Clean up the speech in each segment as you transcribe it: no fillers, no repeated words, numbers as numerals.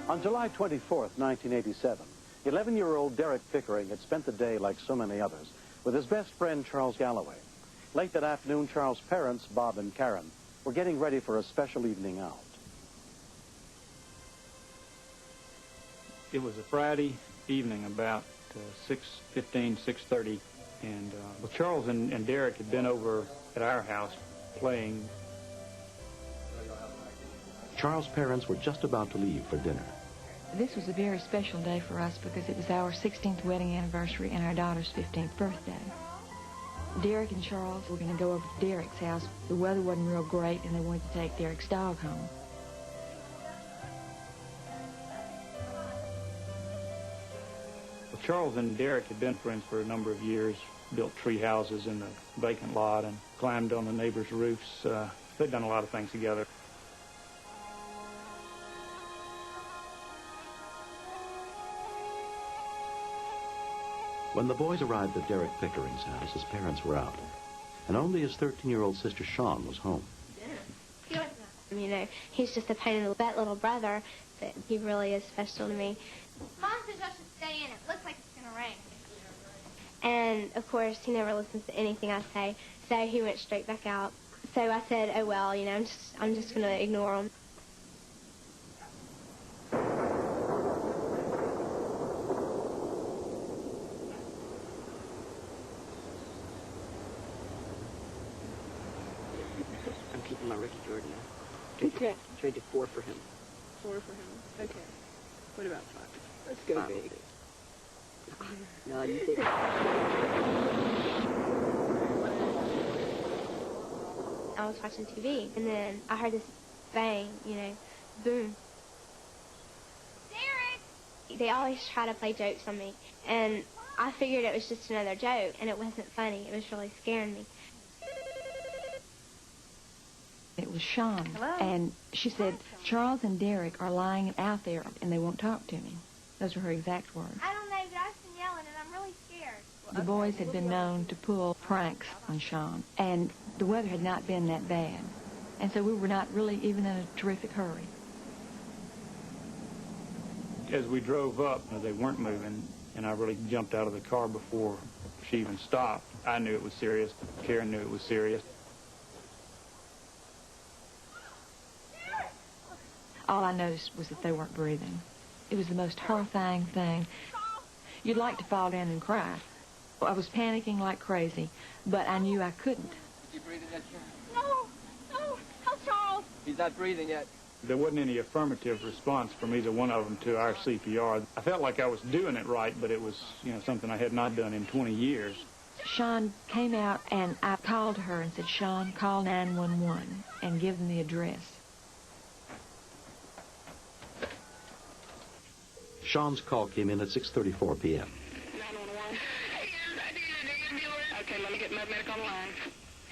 On July 24th, 1987, 11-year-old Derek Pickering had spent the day like so many others with his best friend, Charles Galloway. Late that afternoon, Charles' parents, Bob and Karen, were getting ready for a special evening out. It was a Friday evening about 6:15, 6:30, and Charles and Derek had been over at our house playing. Charles' parents were just about to leave for dinner. This was a very special day for us because it was our 16th wedding anniversary and our daughter's 15th birthday. Derek and Charles were going to go over to Derek's house. The weather wasn't real great, and they wanted to take Derek's dog home. Well, Charles and Derek had been friends for a number of years, built tree houses in the vacant lot and climbed on the neighbors' roofs. They'd done a lot of things together. When the boys arrived at Derek Pickering's house, his parents were out, and only his 13-year-old sister Sean was home. You know, he's just a pain in the butt little brother, but he really is special to me. Mom says I should stay in. It looks like it's going to rain. And, of course, he never listens to anything I say, so he went straight back out. So I said, oh, well, you know, I'm just going to ignore him. I'm keeping my Ricky Jordan now. Okay. Traded 4 for him. 4 for him. Okay. What about 5? Let's go 5. big. No, you think. I was watching TV, and then I heard this bang, you know, boom. Derek! They always try to play jokes on me, and I figured it was just another joke, and it wasn't funny. It was really scaring me. It was Sean. Hello? And she said, Charles and Derek are lying out there, and they won't talk to me. Those were her exact words. I don't know, but I've been yelling, and I'm really scared. The boys had been known to pull pranks on Sean, and the weather had not been that bad. And so we were not really even in a terrific hurry. As we drove up, they weren't moving, and I really jumped out of the car before she even stopped. I knew it was serious. Karen knew it was serious. All I noticed was that they weren't breathing. It was the most horrifying thing. You'd like to fall down and cry. I was panicking like crazy, but I knew I couldn't. Is he breathing yet, Sharon? No, help Charles. He's not breathing yet. There wasn't any affirmative response from either one of them to our CPR. I felt like I was doing it right, but it was, something I had not done in 20 years. Sean came out, and I called her and said, Sean, call 911 and give them the address. Sean's call came in at 6:34 p.m. 911. Okay, let me get my medic on the line.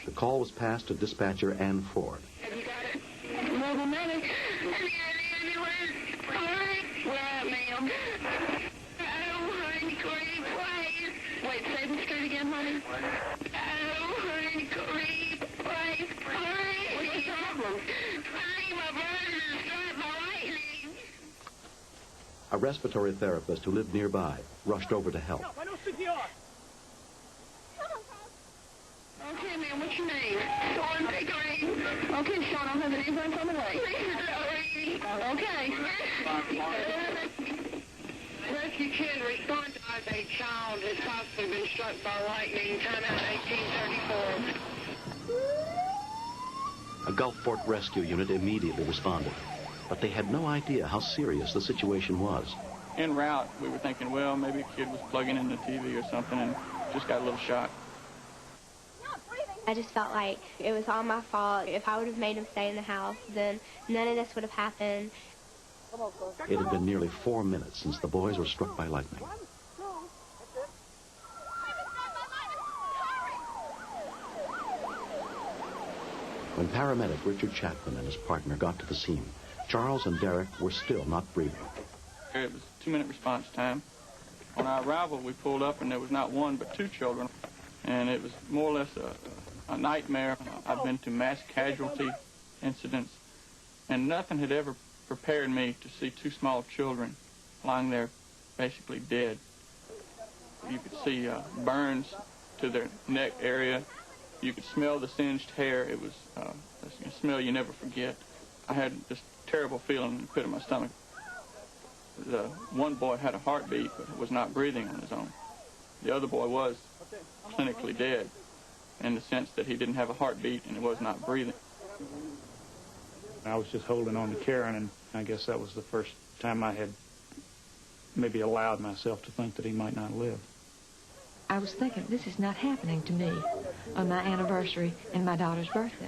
The call was passed to dispatcher Ann Ford. Have you got it? Mobile medic. Have you got it anywhere? All right. Where at, ma'am? Oh, honey, creep, please. Wait, say the street again, honey. Oh, honey, creep, please. All right. What's the problem? Honey, my brother is struck by lightning. A respiratory therapist who lived nearby rushed over to help. Okay, ma'am, what's your name? Sean Pickering. Okay, Sean, I'll have an ambulance on the way. Okay. Rescue kid respond to a child has possibly been struck by lightning. Time out 1834. A Gulfport rescue unit immediately responded, but they had no idea how serious the situation was. En route, we were thinking, well, maybe a kid was plugging in the TV or something and just got a little shocked. I just felt like it was all my fault. If I would have made him stay in the house, then none of this would have happened. It had been nearly 4 minutes since the boys were struck by lightning. When paramedic Richard Chapman and his partner got to the scene, Charles and Derek were still not breathing. It was 2-minute response time. On our arrival, we pulled up, and there was not one but 2 children. And it was more or less a nightmare. I've been to mass casualty incidents, and nothing had ever prepared me to see two small children lying there basically dead. You could see burns to their neck area. You could smell the singed hair. It was a smell you never forget. I had this terrible feeling in the pit of my stomach. The one boy had a heartbeat, but was not breathing on his own. The other boy was clinically dead in the sense that he didn't have a heartbeat and he was not breathing. I was just holding on to Karen, and I guess that was the first time I had maybe allowed myself to think that he might not live. I was thinking, this is not happening to me on my anniversary and my daughter's birthday.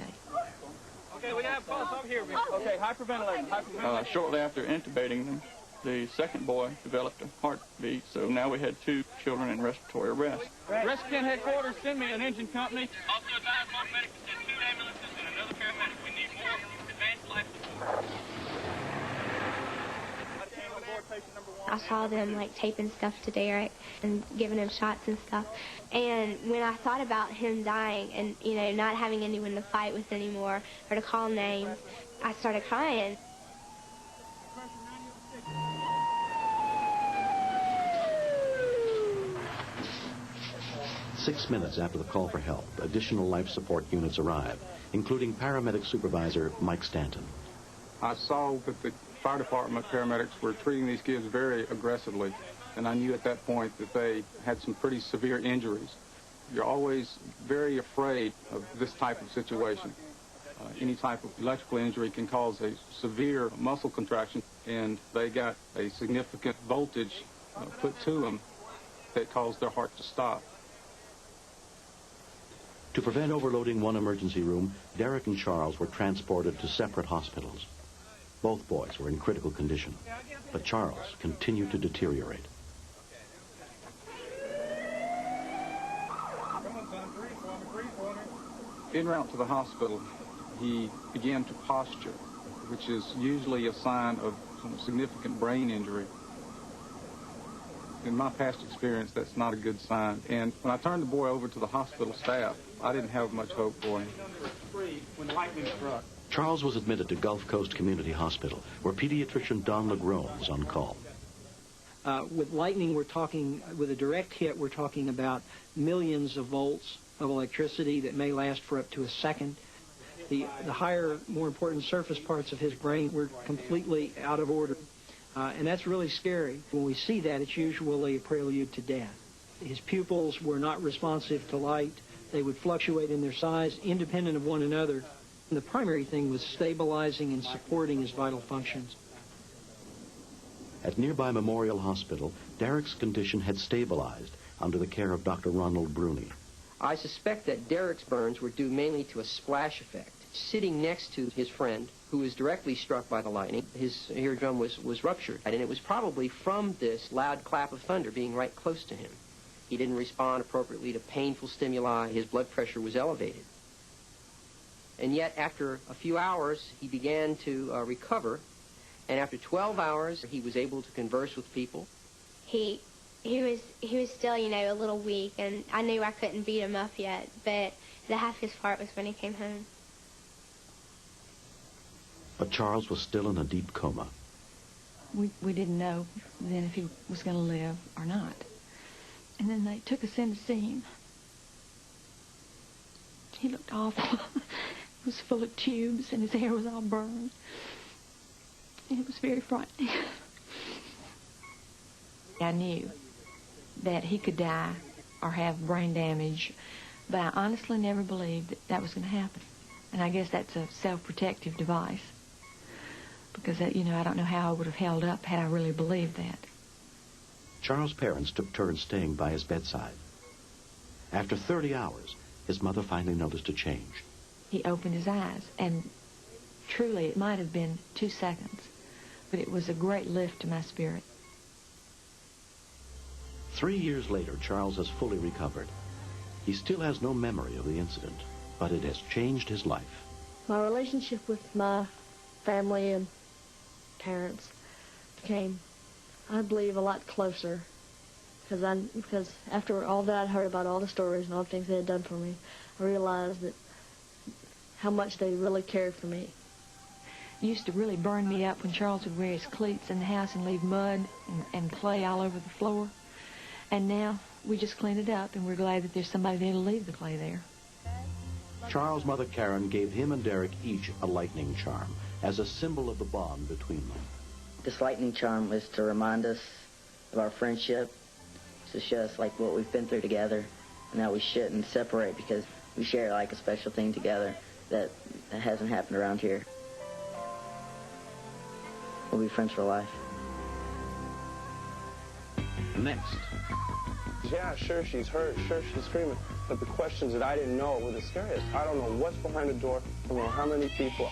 Okay, we have pulse over here. Okay, hyperventilating. Shortly after intubating them, the second boy developed a heartbeat, so now we had two children in respiratory arrest. Rescue Kent headquarters, send me an engine company. Also advise more medics to send 2 ambulances and another paramedic. We need more advanced life support. I saw them like taping stuff to Derek and giving him shots and stuff. And when I thought about him dying and, you know, not having anyone to fight with anymore or to call names, I started crying. Six minutes after the call for help, additional life support units arrive, including paramedic supervisor Mike Stanton. I saw that the fire department paramedics were treating these kids very aggressively, and I knew at that point that they had some pretty severe injuries. You're always very afraid of this type of situation. Any type of electrical injury can cause a severe muscle contraction, and they got a significant voltage put to them that caused their heart to stop. To prevent overloading one emergency room, Derek and Charles were transported to separate hospitals. Both boys were in critical condition, but Charles continued to deteriorate. En route to the hospital, he began to posture, which is usually a sign of some significant brain injury. In my past experience, that's not a good sign. And when I turned the boy over to the hospital staff, I didn't have much hope for him. When lightning struck. Charles was admitted to Gulf Coast Community Hospital, where pediatrician Don LeGrone was on call. With lightning, we're talking, with a direct hit, we're talking about millions of volts of electricity that may last for up to a second. The higher, more important surface parts of his brain were completely out of order. And that's really scary. When we see that, it's usually a prelude to death. His pupils were not responsive to light. They would fluctuate in their size, independent of one another. And the primary thing was stabilizing and supporting his vital functions. At nearby Memorial Hospital, Derek's condition had stabilized under the care of Dr. Ronald Bruni. I suspect that Derek's burns were due mainly to a splash effect. Sitting next to his friend, who was directly struck by the lightning, his eardrum was ruptured. And it was probably from this loud clap of thunder being right close to him. He didn't respond appropriately to painful stimuli. His blood pressure was elevated. And yet, after a few hours, he began to recover. And after 12 hours, he was able to converse with people. He was still, you know, a little weak, and I knew I couldn't beat him up yet, but the happiest part was when he came home. But Charles was still in a deep coma. We didn't know then if he was going to live or not. And then they took us in to see him. He looked awful. He was full of tubes, and his hair was all burned. And it was very frightening. I knew that he could die or have brain damage, but I honestly never believed that that was going to happen. And I guess that's a self-protective device. Because, I don't know how I would have held up had I really believed that. Charles' parents took turns staying by his bedside. After 30 hours, his mother finally noticed a change. He opened his eyes, and truly it might have been 2 seconds, but it was a great lift to my spirit. 3 years later, Charles has fully recovered. He still has no memory of the incident, but it has changed his life. My relationship with my family and parents became, I believe, a lot closer because after all that I'd heard about all the stories and all the things they had done for me, I realized that how much they really cared for me. used to really burn me up when Charles would wear his cleats in the house and leave mud and clay all over the floor. And now we just clean it up, and we're glad that there's somebody there to leave the clay there. Charles' mother, Karen, gave him and Derek each a lightning charm as a symbol of the bond between them. This lightning charm was to remind us of our friendship, to show us like what we've been through together, and that we shouldn't separate because we share like a special thing together that hasn't happened around here. We'll be friends for life. Next. Yeah, sure, she's hurt. Sure, she's screaming. But the questions that I didn't know were the scariest. I don't know what's behind the door. I don't know how many people.